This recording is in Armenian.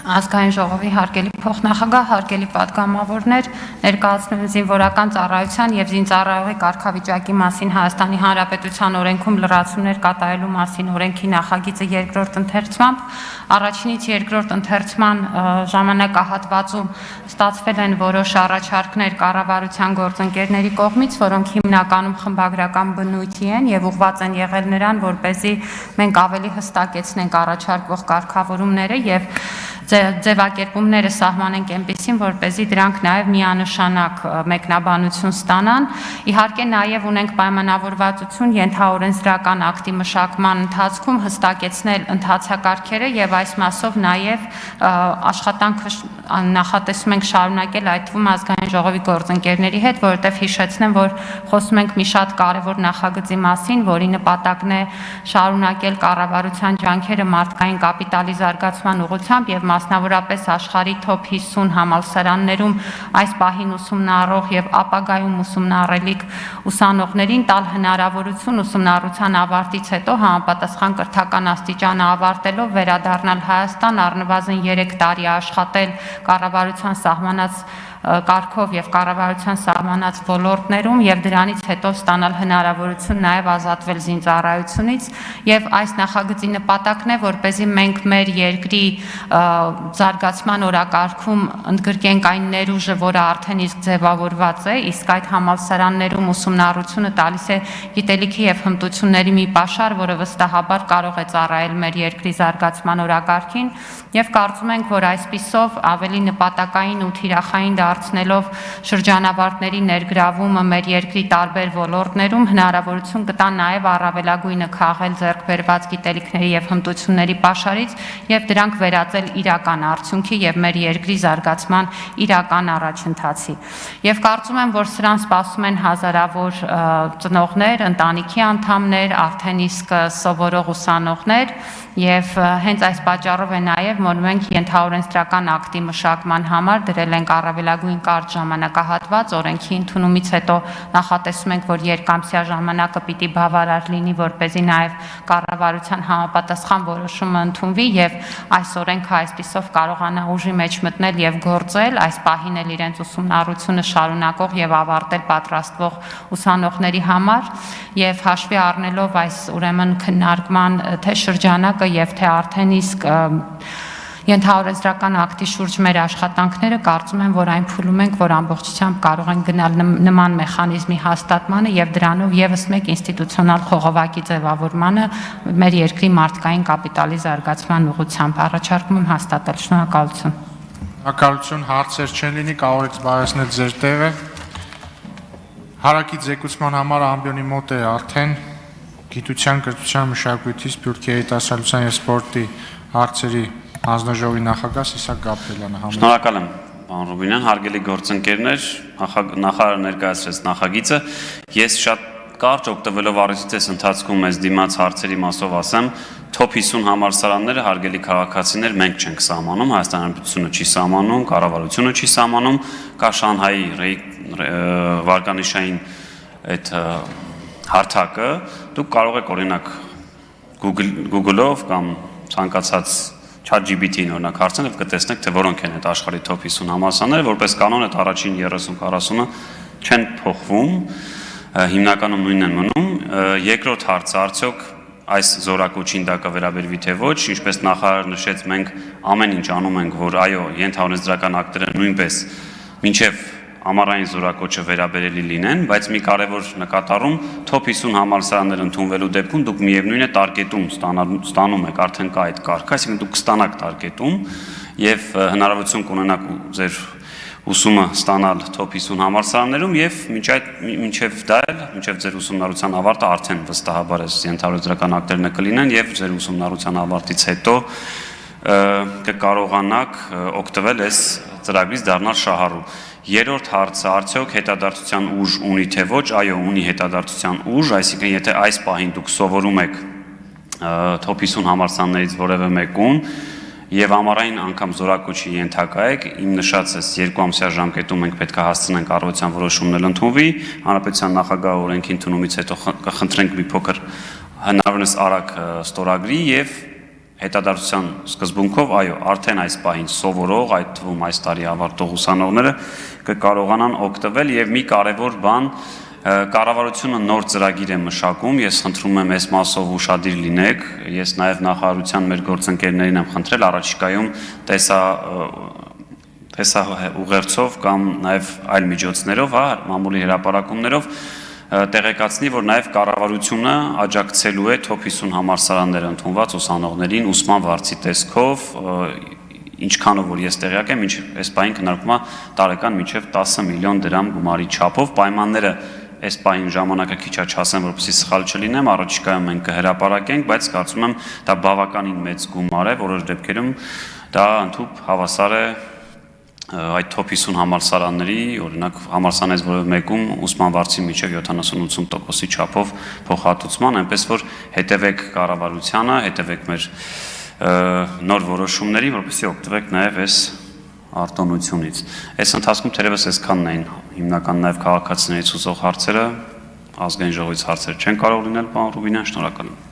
Ազգային ժողովի հարգելի փոխնախագահ, հարգելի պատգամավորներ, ներկայացնում եմ զինվորական ծառայության եւ զինծառայողի կարգավիճակի մասին Հայաստանի Հանրապետության օրենքում լրացումներ կատարելու մասին օրենքի նախագիծը երկրորդ ընթերցմամբ, առաջինից երկրորդ ընթերցման ժամանակահատվածում ստացվել են որոշ առաջարկներ կառավարության գործընկերների կողմից, որոնք հիմնականում խմբագրական բնույթի են եւ ուղղված են եղել նրան, որպեսզի մենք ավելի հստակեցնենք առաջարկվող կարգավորումները եւ ձևակերպումները սահմանենք այնպիսին, որպեսզի դրանք նաև միանշանակ մեկնաբանություն ստանան։ Իհարկե նաև ունենք պայմանավորվածություն ենթաօրենսդրական ակտի մշակման ընթացքում հստակեցնել ընթացակարգերը եւ այս մասով նաև աշխատանքը նախատեսում ենք շարունակել այդ թվում ազգային ժողովի գործընկերների հետ, որովհետեւ հիշեցնեմ, որ խոսում ենք մի շատ կարևոր նախագծի մասին, որի նպատակն է շարունակել կառավարության ջանքերը մարդկային կապիտալի զարգացման ուղղությամբ եւ մասնավորապես աշխարհի top 50 համալսարաններում այս պահին ուսումնառող եւ ապագայում ուսումնառելիք ուսանողներին տալ հնարավորություն ուսումնառության ավարտից հետո համապատասխան կրթական աստիճանը ավարտելով վերադառնալ Հայաստան, առնվազն 3 տարի աշխատել կառավարության սահմանած կարգով եւ կառավարության սահմանած ոլորտներում եւ դրանից հետո ստանալ հնարավորություն նաեւ ազատվել զինծառայությունից եւ այս նախագծի նպատակն է, որպեսզի մենք մեր երկրի զարգացման օրակարգում ընդգրկենք այն ներուժը, որը արդեն իսկ ձևավորված է, իսկ այդ համալսարաններում ուսումնառությունը տալիս է գիտելիքի եւ հմտությունների մի պաշար, որը վստահաբար կարող է ծառայել մեր երկրի զարգացման օրակարգին եւ կարծում ենք, որ այսպիսով ավելի նպատակային ու թիրախային դարձնելով շրջանավարտների ներգրավումը մեր երկրի տարբեր ոլորտներում հնարավորություն կտա նաև առավելագույնը քաղել ձեռքբերված գիտելիքների եւ հմտությունների պաշարից եւ դրանք վերածել իրական արդյունքի եւ մեր երկրի զարգացման իրական առաջընթացի։ Եվ կարծում եմ, որ սրան սպասում են հազարավոր ծնողներ, ընտանիքի անդամներ, արդեն իսկ սովորող ուսանողներ եւ հենց այս պատճառով է նաեւ, որ մենք ենթաօրենսդրական ակտի մշակման համար դրել ենք առավելագույն կարճ ժամանակահատված, օրենքի ընդունումից հետո նախատեսում ենք, որ երկամսյա ժամանակը պիտի բավարար լինի, որպեսզի նաև կառավարության համապատասխան որոշումը ընդունվի եւ այս օրենքը այսպիսով կարողանա ուժի մեջ մտնել եւ գործել, այս պահին էլ իրենց ուսումնառությունը շարունակող եւ ավարտել պատրաստվող ուսանողների համար եւ հաշվի առնելով այս ուրեմն քննարկման թե շրջանակը եւ թե արդեն իսկ Ենթաօրենսդրական ակտի շուրջ մեր աշխատանքները կարծում եմ, որ այն փուլում ենք, որ ամբողջությամբ կարող են գնալ նման մեխանիզմի հաստատմանը եւ դրանով եւս մեկ ինստիտուցիոնալ խողովակի ձևավորմանը մեր երկրի մարդկային կապիտալի զարգացման ուղղությամբ առաջարկում եմ հաստատել։ Շնորհակալություն։ Շնորհակալություն, հարցեր չեն լինի, կարող եք զբաղեցնել ձեր տեղը։ Հարակից զեկուցման համար ամբիոնի մոտ է արդեն գիտության, կրթության, մշակույթի, սփյուռքի երիտասարդության եւ սպորտի հարցերի Հանձնաժողովի նախագահ Սիսակ Գաբրելյանը։ Շնորհակալ եմ, պարոն Ռուբինյան, հարգելի գործընկերներ, նախարարը ներկայացրեց նախագիծը։ Ես շատ կարճ օգտվելով առիթից ընթացքում մեզ դիմաց հարցերի մասով ասեմ, top 50 համալսարանները, հարգելի քաղաքացիներ, մենք չենք սահմանում, Հայաստանի Հանրապետությունը չի սահմանում, կառավարությունը չի սահմանում, կա Շանհայի վարկանիշային այդ հարթակը, դուք կարող եք օրինակ Google-ով կամ ցանկացած ChatGPT-ին օրինակ հարցնել եւ կտեսնեք, թե որոնք են այդ աշխարհի top 50 համալսարանները, որպես կանոն այդ առաջին 30-40-ը չեն փոխվում, հիմնականում նույնն են մնում։ Երկրորդ հարցը, արդյոք այս զորակոչին դա կվերաբերվի թե ոչ, ինչպես նախարարը նշեց, մենք ամեն ինչ անում ենք, որ այո, ենթաօրենսդրական ակտերը նույնպես մինչև ամառային զորակոչը վերաբերելի լինեն, բայց մի կարևոր նկատառում top 50 համալսարաններ ընդունվելու դեպքում դուք միևնույն է տարկետում ստանում եք, արդեն կա այդ կարգը, այսինքն դուք կստանաք տարկետում եւ հնարավորություն կունենաք ձեր ուսումը ստանալ top 50 համալսարաններում եւ մինչեւ դա էլ, մինչեւ ձեր ուսումնառության ավարտը արդեն վստահաբար այս ենթաօրենսդրական ակտերն կլինեն եւ ձեր ուսումնառության ավարտից հետո կկարողանաք օգտվել այս ծրագրից դառնալ շահառու։ Երրորդ հարցը, արդյոք հետադարձության ուժ ունի թե ոչ, այո, ունի հետադարձության ուժ, այսինքն եթե այս պահին դուք սովորում եք top 50 համալսարաններից որևէ մեկում եւ ամառային անգամ զորակոչի ենթակա եք, իմ նշած այս 2 ամսյա ժամկետում մենք պետք է հասցնենք կառավարության որոշումն էլ ընդունվի, հանրապետության նախագահ օրենքի ընդունումից հետո կխնդրենք մի փոքր հնարավորինս արագ ստորագրի եւ հետադարձության սկզբունքով, այո, արդեն այս պահին սովորող, այդ թվում այս տարի ավարտող ուսանողները կկարողանան օգտվել եւ մի կարեւոր բան կառավարությունը նոր ծրագիր է մշակում, ես խնդրում եմ այս մասով ուշադիր լինեք, ես նաեւ նախարարության մեր գործընկերներին եմ խնդրել առաջիկայում տեսա ուղերձով կամ նաեւ այլ միջոցներով, մամուլի հրապարակումներով տեղեկացնի, որ նաև կառավարությունը աջակցելու է top 50 համալսարաններ ընդունված ուսանողներին ուսման վարձի տեսքով, ինչքանով որ ես տեղյակ եմ, այս պահին քննարկվում է տարեկան մինչև 10 միլիոն դրամ գումարի չափով, պայմանները այս պահին ժամանակը քիչ չասեմ, որպեսզի սխալ չլինեմ, առաջիկայում մենք կհրապարակենք, բայց կարծում եմ դա բավականին մեծ գումար է, որոշ դեպքերում դա ընդհանուր հավասար է այդ top 50 համալսարանների, օրինակ համալսարանից որևէ մեկում ուսման վարձի միջև 70-80%-ի չափով փոխհատուցման, այնպես որ հետևեք կառավարությանը, հետևեք մեր նոր որոշումների, որպեսզի օգտվեք նաև այս արտոնությունից։ Այս ընթացքում թերևս այսքանն էին հիմնական նաև քաղաքացիներից ուզող հարցերը, ազգային ժողովից հարցեր չեն կարող լինել, պարոն Ռուբինյան, շնորհակալ եմ։